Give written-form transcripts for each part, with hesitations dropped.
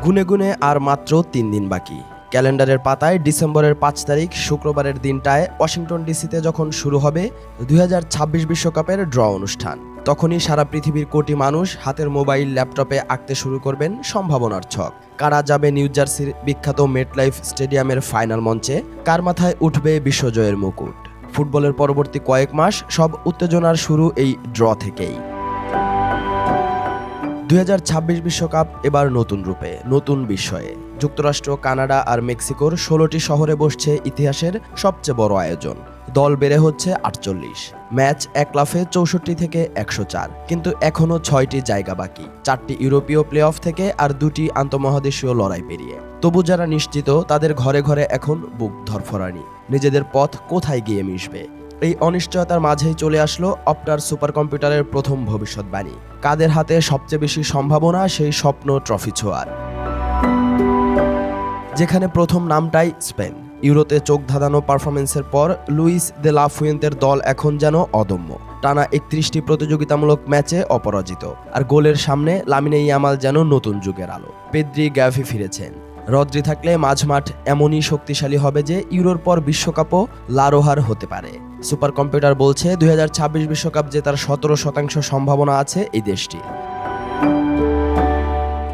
গুনে গুনে আর মাত্র ৩ দিন বাকি। ক্যালেন্ডারের পাতায় ডিসেম্বরের ৫ তারিখ শুক্রবারের দিনটায় ওয়াশিংটন ডিসিতে যখন শুরু হবে ২০২৬ বিশ্বকাপের ড্র অনুষ্ঠান, তখনই সারা পৃথিবীর কোটি মানুষ হাতের মোবাইল ল্যাপটপে আঁকতে শুরু করবেন সম্ভাবনার ছক। কারা যাবে নিউ জার্সির বিখ্যাত মেটলাইফ স্টেডিয়ামের ফাইনাল মঞ্চে, কার মাথায় উঠবে বিশ্বজয়ের মুকুট। ফুটবলের পরবর্তী কয়েক মাস সব উত্তেজনার শুরু এই ড্র থেকেই। ২০২৬ বিশ্বকাপ এবার নতুন রূপে, নতুন বিস্ময়ে। যুক্তরাষ্ট্র, কানাডা আর মেক্সিকোর ১৬টি শহরে বসছে ইতিহাসের সবচেয়ে বড় আয়োজন। দল বেড়ে হচ্ছে ৪৮, ম্যাচ এক লাফে ৬৪ থেকে ১০৪। কিন্তু এখনও ৬টি জায়গা বাকি, ৪টি ইউরোপীয় প্লে অফ থেকে আর ২টি আন্তঃমহাদেশীয় লড়াই পেরিয়ে। তবু যারা নিশ্চিত, তাদের ঘরে ঘরে এখন বুক ধরফরানি, নিজেদের পথ কোথায় গিয়ে মিশবে। এই অনিশ্চয়তার মাঝেই চলে আসলো অপটার সুপার কম্পিউটারের প্রথম ভবিষ্যৎবাণী। কাদের হাতে সবচেয়ে বেশি সম্ভাবনা সেই স্বপ্ন ট্রফি ছোঁয়ার, যেখানে প্রথম নামটাই স্পেন। ইউরোতে চোখ ধাঁধানো পারফরমেন্সের পর লুইস দে লা ফুয়েন্তের দল এখন যেন অদম্য। টানা ৩১টি প্রতিযোগিতামূলক ম্যাচে অপরাজিত, আর গোলের সামনে লামিনে ইয়ামাল যেন নতুন যুগের আলো। পেদ্রি, গ্যাভি ফিরেছেন। রদ্রি থাকলে মাঝমাঠ এমনই শক্তিশালী হবে যে ইউরোর পর বিশ্বকাপও লারোহার হতে পারে। সুপার কম্পিউটার বলছে ২০২৬ বিশ্বকাপ জেতার ১৭% সম্ভাবনা আছে এই দেশটির।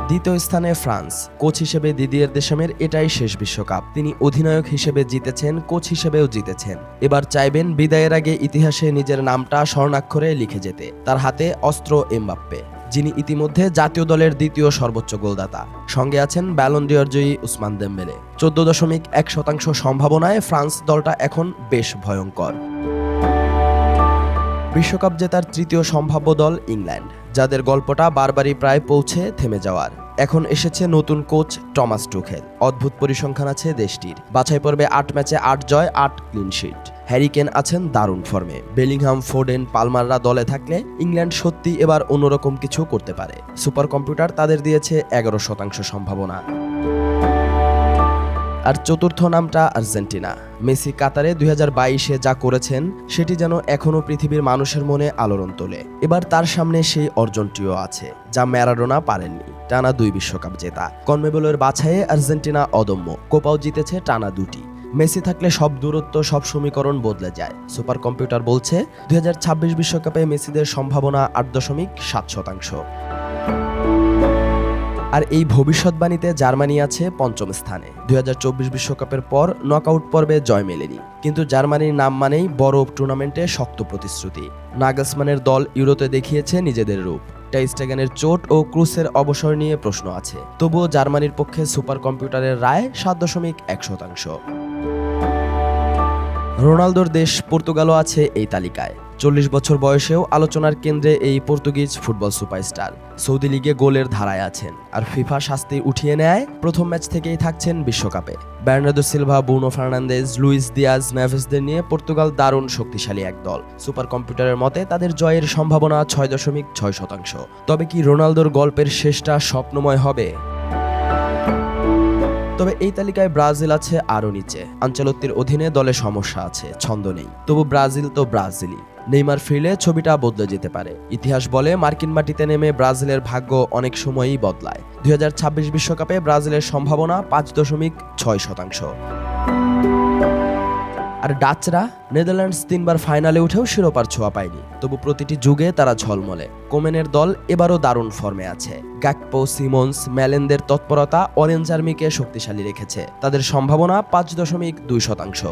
দ্বিতীয় স্থানে ফ্রান্স। কোচ হিসেবে দিদিয়ের দেশামের এটাই শেষ বিশ্বকাপ। তিনি অধিনায়ক হিসেবে জিতেছেন, কোচ হিসেবেও জিতেছেন। এবার চাইবেন বিদায়ের আগে ইতিহাসে নিজের নামটা স্বর্ণাক্ষরে লিখে যেতে। তার হাতে অস্ত্র এমবাপ্পে, যিনি ইতিমধ্যে জাতীয় দলের দ্বিতীয় সর্বোচ্চ গোলদাতা। সঙ্গে আছেন ব্যালন ডি'অর জয়ী উসমান দেমবেলে। ১৪.১% সম্ভাবনায় ফ্রান্স দলটা এখন বেশ ভয়ঙ্কর। বিশ্বকাপ জেতার তৃতীয় সম্ভাব্য দল ইংল্যান্ড, যাদের গল্পটা বারবারই প্রায় পৌঁছে থেমে যাওয়ার। এখন এসেছে নতুন কোচ টমাস টুখেল। অদ্ভুত পরিসংখ্যান আছে দেশটির। বাছাই পর্বে ৮ ম্যাচে ৮ জয়, ৮ ক্লিন শিট। হ্যারি কেন আছেন দারুণ ফর্মে। বেলিংহাম, ফোডেন, পালমাররা দলে থাকলে ইংল্যান্ড সত্যি এবার অন্যরকম কিছু করতে পারে। সুপার কম্পিউটার তাদের দিয়েছে ১১% সম্ভাবনা। আর চতুর্থ নামটা আর্জেন্টিনা। মেসি কাতারে ২০২২-এ যা করেছেন সেটি যেন এখনও পৃথিবীর মানুষের মনে আলোড়ন তোলে। এবার তার সামনে সেই অর্জনটিও আছে যা ম্যারাডোনা পারেননি, টানা ২ বিশ্বকাপ জেতা। কনমেবলের বাছাইয়ে আর্জেন্টিনা অদম্য, কোপাও জিতেছে টানা ২টি। মেসি থাকলে সব দূরত্ব, সব সমীকরণ বদলে যায়। সুপার কম্পিউটার বলছে ২০২৬ বিশ্বকাপে মেসিদের সম্ভাবনা ৮.৭%। আর এই ভবিষ্যৎবাণীতে জার্মানি আছে পঞ্চম স্থানে। ২০২৪ বিশ্বকাপের পর নকআউট পর্বে জয় মেলেনি, কিন্তু জার্মানির নাম মানেই বড় টুর্নামেন্টে শক্ত প্রতিশ্রুতি। নাগলসমানের দল ইউরোতে দেখিয়েছে নিজেদের রূপ। টার স্টেগেনের চোট ও ক্রুসের অবসর নিয়ে প্রশ্ন আছে, তবুও জার্মানির পক্ষে সুপার কম্পিউটারের রায় ৭.১%। রোনালদোর দেশ পর্তুগালও আছে এই তালিকায়। ৪০ বছর বয়সেও আলোচনার কেন্দ্রে এই পর্তুগিজ ফুটবল সুপারস্টার। সৌদি লিগে গোলের ধারায় আছেন, আর ফিফা শাস্তি উঠিয়ে নেয় প্রথম ম্যাচ থেকেই থাকছেন বিশ্বকাপে। Bernardo Silva, Bruno Fernandes, Luis Diaz, নেভেসদের নিয়ে পর্তুগাল দারুণ শক্তিশালী এক দল। সুপার কম্পিউটারের মতে তাদের জয়ের সম্ভাবনা ৬.৬%। তবে কি রোনালদোর গল্পের শেষটা স্বপ্নময় হবে? তবে এই তালিকায় ব্রাজিল আছে আরও নিচে। আনচেলত্তির অধীনে দলে সমস্যা আছে, ছন্দ নেই। তবু ব্রাজিল তো ব্রাজিলই। নেইমার ফিরলে ছবিটা বদলে যেতে পারে। ইতিহাস বলে মার্কিন মাটিতে নেমে ব্রাজিলের ভাগ্য অনেক সময়ই বদলায়। ২০২৬ বিশ্বকাপে ব্রাজিলের সম্ভাবনা ৫.৬%। আর ডাচরা, নেদারল্যান্ডস ৩ বার ফাইনালে উঠেও শিরোপার ছোঁয়া পায়নি, তবু প্রতিটি যুগে তারা ঝলমলে। কোমেনের দল এবারও দারুণ ফর্মে আছে। গ্যাকপো, সিমন্স, ম্যালেনদের তৎপরতা অরেঞ্জ আর্মিকে শক্তিশালী রেখেছে। তাদের সম্ভাবনা ৫.২%।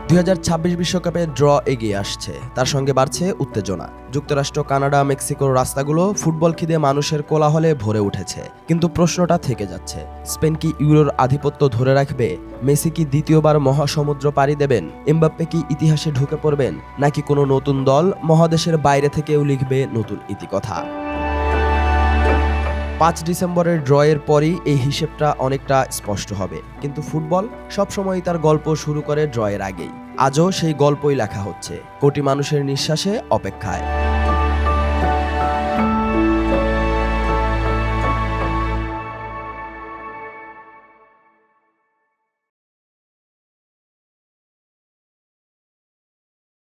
২০২৬ বিশ্বকাপে ড্র এগিয়ে আসছে, তার সঙ্গে বাড়ছে উত্তেজনা। যুক্তরাষ্ট্র, কানাডা, মেক্সিকোর রাস্তাগুলো ফুটবল খিদে মানুষের কোলাহলে ভরে উঠেছে। কিন্তু প্রশ্নটা থেকে যাচ্ছে, স্পেন কি ইউরোর আধিপত্য ধরে রাখবে? মেসি কি দ্বিতীয়বার মহাসমুদ্র পাড়ি দেবেন? এমবাপ্পে কি ইতিহাসে ঢুকে পড়বেন? নাকি কোনো নতুন দল মহাদেশের বাইরে থেকেও লিখবে নতুন ইতিকথা? ৫ ডিসেম্বরের ড্রয়ের পরই এই হিসেবটা অনেকটা স্পষ্ট হবে। কিন্তু ফুটবল সবসময়ই তার গল্প শুরু করে ড্রয়ের আগেই। আজও সেই গল্পই লেখা হচ্ছে, কোটি মানুষের নিঃশ্বাসে, অপেক্ষায়।